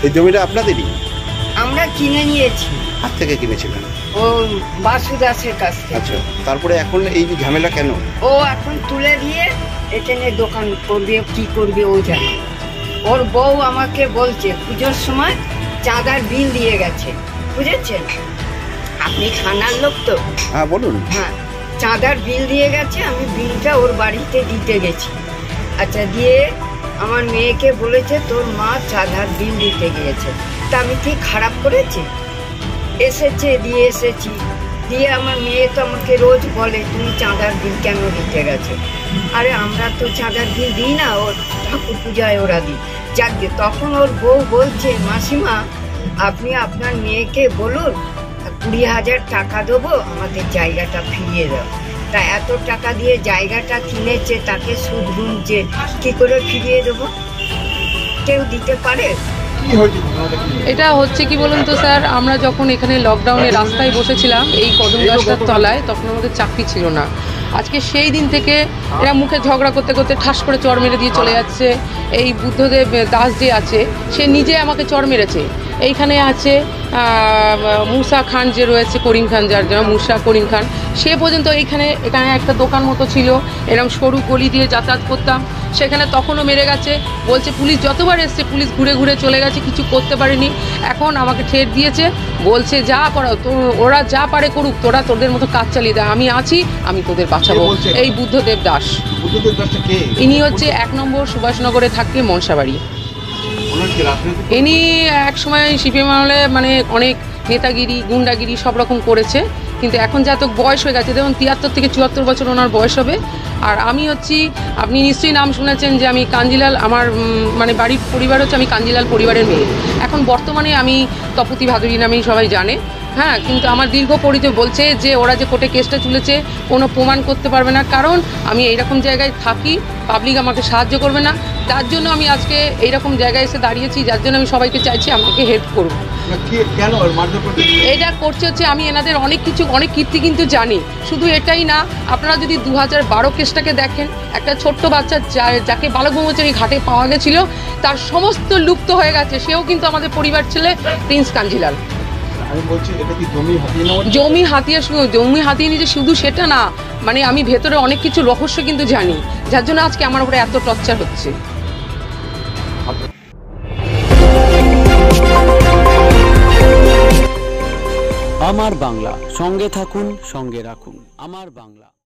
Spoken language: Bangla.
এই জমিটা আপনাদেরই? আমরা কিনে নিয়েছি। হাত থেকে কিনেছিলেন? ও বাসু দাসের কাছ থেকে। আচ্ছা, তারপরে এখন এই যে ঝামেলা কেন? ও এখন তুলে দিয়ে এখানে দোকান করবে, কি করবে ও জানে। ওর বউ আমাকে বলছে পুজোর সময় চাঁদার বিল দিয়ে গেছে, বুঝেছেন? আপনি থানার লোক তো? হ্যাঁ বলুন। হ্যাঁ, চাঁদার বিল দিয়ে গেছে, আমি বিলটা ওর বাড়িতে দিতে গেছি। আচ্ছা, দিয়ে আমার মেয়েকে বলেছে তোর মা চাঁদার বিল দিতে গিয়েছে। তা আমি কি খারাপ করেছি? এসেছে, দিয়ে এসেছি। দিয়ে আমার মেয়ে তো আমাকে রোজ বলে তুমি চাঁদার বিল কেন দিতে গেছে? আরে আমরা তো চাঁদার বিল দিই না, ওর ঠাকুর পূজায় ওরা দিই। যাকে তখন ওর বউ বলছে মাসিমা আপনি আপনার মেয়েকে বলুন 20,000 টাকা দেবো, আমাদের জায়গাটা ফিরিয়ে দাও। তা এত টাকা দিয়ে জায়গাটা কিনেছে, তাকে সুদ গুনছে, কি করে ফিরিয়ে দেবো? কেউ দিতে পারে? এটা হচ্ছে কি বলুন তো স্যার, আমরা যখন এখানে লকডাউনে রাস্তায় বসেছিলাম এই কদম গাছটার তলায়, তখন আমাদের চাকরি ছিল না। আজকে সেই দিন থেকে এরা মুখে ঝগড়া করতে করতে ঠাস করে চড় মেরে দিয়ে চলে যাচ্ছে। এই বুদ্ধদেব দাস যে আছে সে নিজে আমাকে চড় মেরেছে। এইখানে আছে মুসা খান যে রয়েছে, করিম খান, যার জন্য মুসা করিম খান, সে পর্যন্ত এখানে একটা দোকান মতো ছিল, এরকম সরু গলি দিয়ে যাতায়াত করতাম, সেখানে তখনও মেরে গেছে। বলছে পুলিশ যতবার এসছে পুলিশ ঘুরে ঘুরে চলে গেছে, কিছু করতে পারেনি। এখন আমাকে ঠেট দিয়েছে, বলছে যা করো তো, ওরা যা পারে করুক, তোরা তোদের মতো কাজ চালিয়ে দেয়, আমি আছি, আমি তোদের বাঁচাবো। এই বুদ্ধদেব দাস, ইনি হচ্ছে 1 নম্বর সুভাষনগরে থাকে, মনসাবাড়ি। ইনি এক সময় সিপিএম আমলে মানে অনেক নেতাগিরি, গুন্ডাগিরি সব রকম করেছে, কিন্তু এখন যা তো বয়স হয়ে গেছে, দেখুন 73 থেকে 74 বছর ওনার বয়স হবে। আর আমি হচ্ছি, আপনি নিশ্চয়ই নাম শুনেছেন যে আমি কাঞ্জিলাল, আমার মানে বাড়ির পরিবার হচ্ছে, আমি কাঞ্জিলাল পরিবারের মেয়ে। এখন বর্তমানে আমি তপতি ভাদুরী নামেই সবাই জানে। হ্যাঁ, কিন্তু আমার দীর্ঘ পরিচয় বলছে যে ওরা যে কোর্টে কেসটা তুলেছে কোনো প্রমাণ করতে পারবে না, কারণ আমি এইরকম জায়গায় থাকি, পাবলিক আমাকে সাহায্য করবে না। তার জন্য আমি আজকে এইরকম জায়গায় এসে দাঁড়িয়েছি, যার জন্য আমি সবাইকে চাইছি আমাকে হেল্প করুন। এটা করছে হচ্ছে, আমি এনাদের অনেক কিছু, অনেক কীর্তি কিন্তু জানি। শুধু এটাই না, আপনারা যদি 2012 কেসটাকে দেখেন, একটা ছোট্ট বাচ্চা যাকে বালক ব্রহ্মচারী ঘাটে পাওয়া গেছিল, তার সমস্ত লুপ্ত হয়ে গেছে, সেও কিন্তু আমাদের পরিবার ছেলে প্রিন্স কাঞ্জিলাল। জমি হাতিয়ে নিয়েছে, শুধু সেটা না, মানে আমি ভেতরে অনেক কিছু রহস্য কিন্তু জানি, যার জন্য আজকে আমার উপরে এত টর্চার হচ্ছে। আমার বাংলা, সঙ্গে থাকুন, সঙ্গে রাখুন। আমার বাংলা।